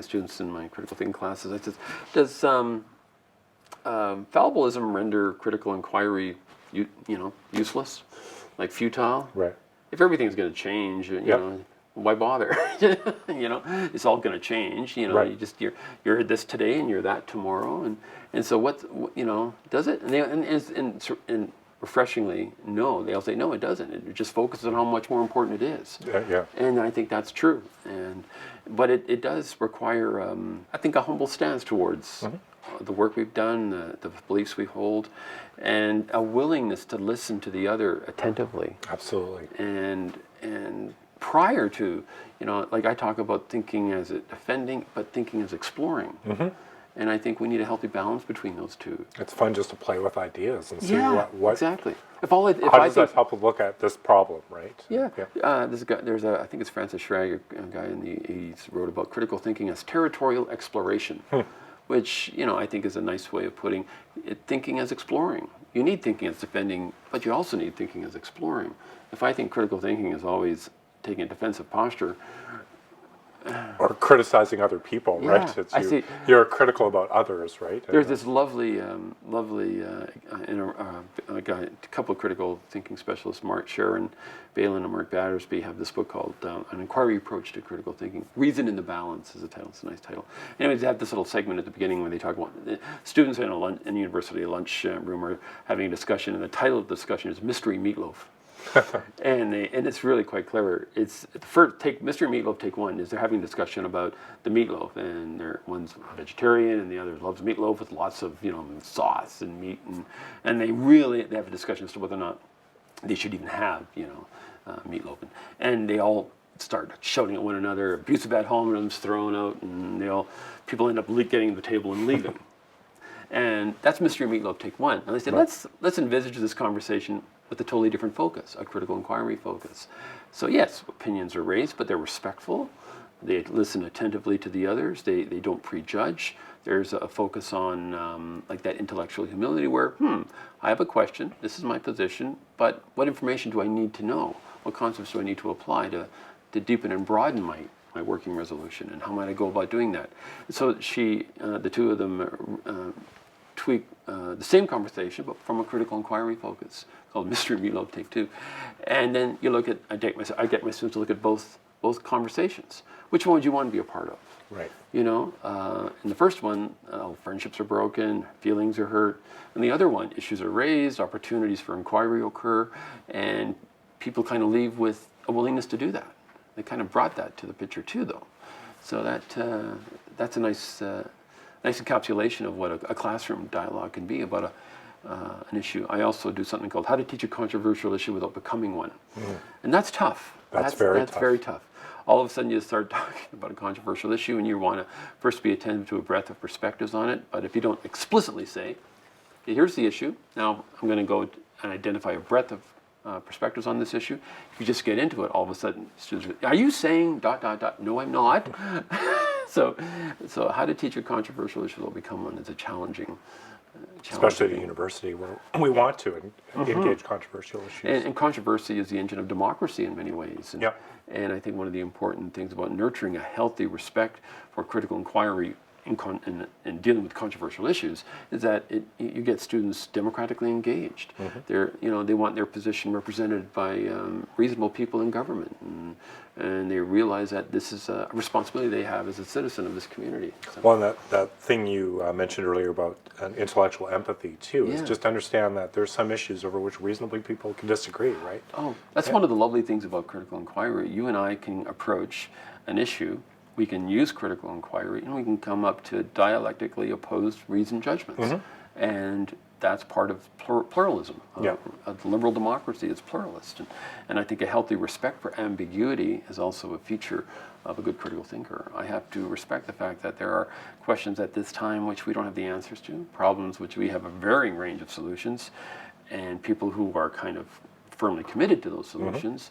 students in my critical thinking classes. I said, "Does fallibilism render critical inquiry, useless, like futile? Right. If everything's going to change, why bother? It's all going to change. Right. You're this today and you're that tomorrow, and so does it? And refreshingly, no. They'll say no, it doesn't. It just focuses on how much more important it is. Yeah. And I think that's true. But it does require, I think, a humble stance towards the work we've done, the beliefs we hold, and a willingness to listen to the other attentively. Absolutely. And prior to, like I talk about thinking as defending, but thinking as exploring. And I think we need a healthy balance between those two. It's fun just to play with ideas and see what exactly. how does that help look at this problem, right? Yeah. There's a guy, I think it's Francis Schrag, a guy in the 80s, wrote about critical thinking as territorial exploration, which, I think is a nice way of putting it, thinking as exploring. You need thinking as defending, but you also need thinking as exploring. If I think critical thinking is always taking a defensive posture, or criticizing other people, right? I see. You're critical about others, right? There's this lovely a couple of critical thinking specialists, Mark Sharon Balin and Mark Battersby, have this book called An Inquiry Approach to Critical Thinking. Reason in the Balance is the title. It's a nice title. Anyways, they have this little segment at the beginning where they talk about students in a university lunch room are having a discussion, and the title of the discussion is Mystery Meatloaf. and it's really quite clever. It's Mystery Meatloaf take one is they're having a discussion about the meatloaf, and one's vegetarian and the other loves meatloaf with lots of sauce and meat, and they have a discussion as to whether or not they should even have meatloaf, and they all start shouting at one another, abusive ad hominems thrown out, and people end up getting to the table and leaving. And that's Mystery Meatloaf take one. And they said, let's envisage this conversation with a totally different focus, a critical inquiry focus. So yes, opinions are raised, but they're respectful. They listen attentively to the others. They don't prejudge. There's a focus on like that intellectual humility where, I have a question, this is my position, but what information do I need to know? What concepts do I need to apply to deepen and broaden my working resolution, and how might I go about doing that? So the two of them tweak the same conversation, but from a critical inquiry focus, called Mystery Meatloaf Take Two. And then you look at, I get my students to look at both conversations. Which one would you want to be a part of? Right. In the first one, friendships are broken, feelings are hurt. And the other one, issues are raised, opportunities for inquiry occur, and people kind of leave with a willingness to do that. They kind of brought that to the picture too, though. So that's a nice encapsulation of what a classroom dialogue can be about an issue. I also do something called How to Teach a Controversial Issue Without Becoming One. And that's tough. That's very tough. All of a sudden you start talking about a controversial issue and you want to first be attentive to a breadth of perspectives on it, but if you don't explicitly say, okay, here's the issue, now I'm going to go and identify a breadth of perspectives on this issue. If you just get into it, all of a sudden students are you saying ... No, I'm not. So how to teach a controversial issue without become one is a challenging especially at a university where we want to engage controversial issues. And controversy is the engine of democracy in many ways. And I think one of the important things about nurturing a healthy respect for critical inquiry in dealing with controversial issues is that you get students democratically engaged. They want their position represented by reasonable people in government, and they realize that this is a responsibility they have as a citizen of this community. So. Well, and that thing you mentioned earlier about intellectual empathy too is just understand that there's some issues over which reasonably people can disagree, right? Oh, that's one of the lovely things about critical inquiry. You and I can approach an issue. We can use critical inquiry, and we can come up to dialectically opposed reasoned judgments. And that's part of pluralism. A liberal democracy is pluralist. And I think a healthy respect for ambiguity is also a feature of a good critical thinker. I have to respect the fact that there are questions at this time which we don't have the answers to, problems which we have a varying range of solutions, and people who are kind of firmly committed to those solutions,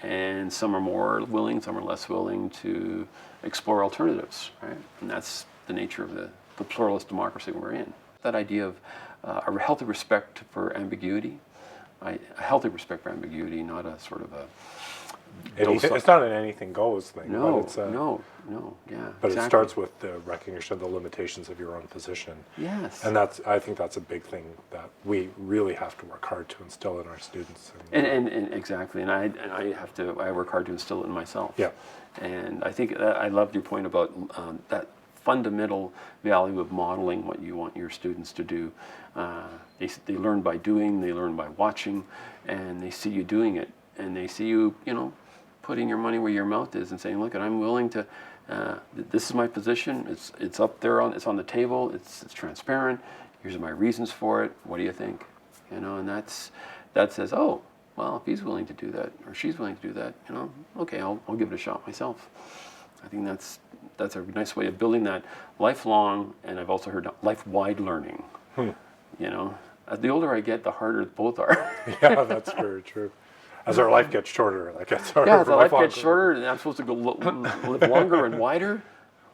and some are more willing, some are less willing to explore alternatives, right? And that's the nature of the pluralist democracy we're in. That idea of a healthy respect for ambiguity, a healthy respect for ambiguity, not a sort of a... It's not an anything goes thing. No, but it's yeah. But exactly. it starts with the recognition of the limitations of your own position. Yes. And I think that's a big thing that we really have to work hard to instill in our students. And exactly, and I work hard to instill it in myself. Yeah. And I think I loved your point about that fundamental value of modeling what you want your students to do. They learn by doing, they learn by watching, and they see you doing it, and they see you, putting your money where your mouth is and saying, look, I'm willing to, this is my position, it's up there, it's on the table, it's transparent, here's my reasons for it, what do you think? And that says, oh, well, if he's willing to do that, or she's willing to do that, okay, I'll give it a shot myself. I think that's a nice way of building that lifelong, and I've also heard life-wide learning. The older I get, the harder both are. Yeah, that's very true. As our life gets shorter, that gets harder. Yeah, as our life gets shorter, and I'm supposed to go live longer and wider.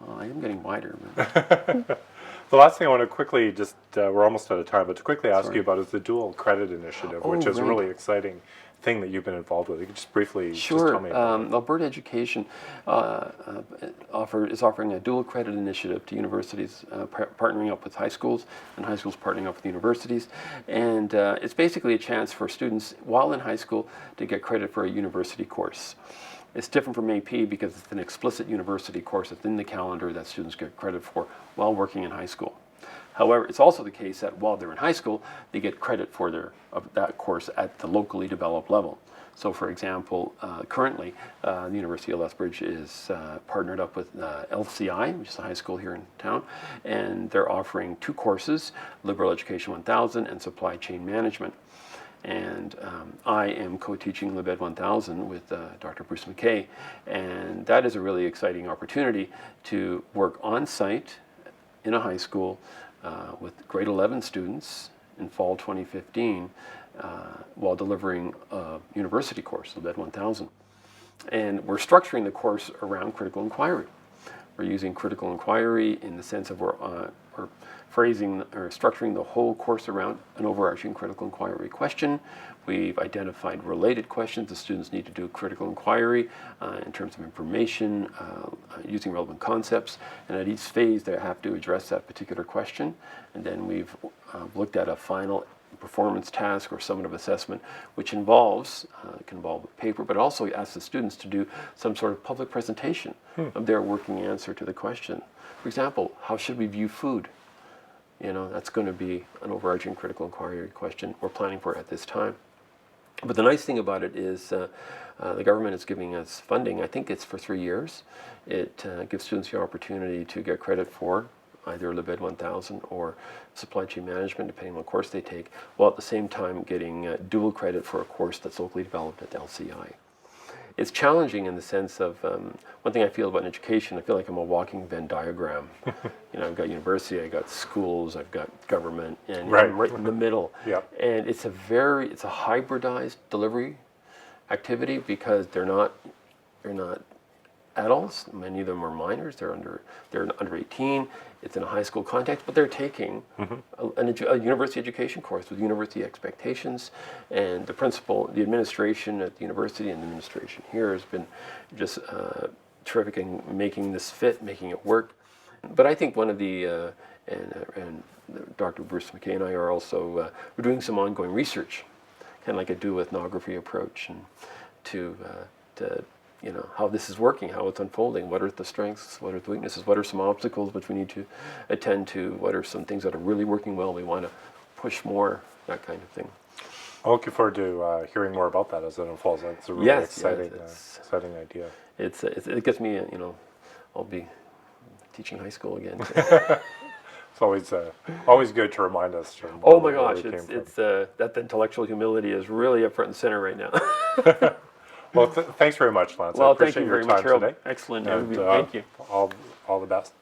Well, I am getting wider. The last thing I want to quickly we're almost out of time, but to quickly ask you about is the dual credit initiative, which is a really exciting thing that you've been involved with. You could just briefly just tell me about it. Alberta Education is offering a dual credit initiative to universities, partnering up with high schools, and high schools partnering up with universities. And it's basically a chance for students while in high school to get credit for a university course. It's different from AP because it's an explicit university course that's in the calendar that students get credit for while working in high school. However, it's also the case that while they're in high school, they get credit for that course at the locally developed level. So, for example, currently, the University of Lethbridge is partnered up with LCI, which is a high school here in town, and they're offering 2 courses, Liberal Education 1000 and Supply Chain Management. And I am co-teaching LibEd 1000 with Dr. Bruce McKay, and that is a really exciting opportunity to work on-site in a high school with grade 11 students in fall 2015 while delivering a university course, LibEd 1000. And we're structuring the course around critical inquiry. We're using critical inquiry in the sense of we're phrasing or structuring the whole course around an overarching critical inquiry question. We've identified related questions the students need to do critical inquiry in terms of information, using relevant concepts, and at each phase they have to address that particular question. And then we've looked at a final performance task or summative assessment, which can involve a paper, but also asks the students to do some sort of public presentation of their working answer to the question. For example, how should we view food? That's going to be an overarching critical inquiry question we're planning for at this time. But the nice thing about it is the government is giving us funding. I think it's for 3 years. It gives students the opportunity to get credit for either LibEd 1000 or supply chain management, depending on what course they take, while at the same time getting dual credit for a course that's locally developed at LCI. It's challenging in the sense of, one thing I feel about education, I feel like I'm a walking Venn diagram. I've got university, I've got schools, I've got government, and I'm right in the middle. Yep. And it's a hybridized delivery activity because they're not adults. Many of them are minors. They're under 18. It's in a high school context, but they're taking a university education course with university expectations. And the principal, the administration at the university and the administration here has been just terrific in making this fit, making it work. But I think one of the, and Dr. Bruce McKay and I are also, we're doing some ongoing research, kind of like a duethnography approach, and to how this is working, how it's unfolding, what are the strengths, what are the weaknesses, what are some obstacles which we need to attend to, what are some things that are really working well, we want to push more, that kind of thing. I'm looking forward to hearing more about that as it unfolds. It's a really exciting idea. It gets me, I'll be teaching high school again. It's always good to remind us. Oh my gosh, it's that intellectual humility is really up front and center right now. Well, thanks very much, Lance. Well, I appreciate thank you your very time much, Harold. today. Excellent And, interview. Thank you. All the best.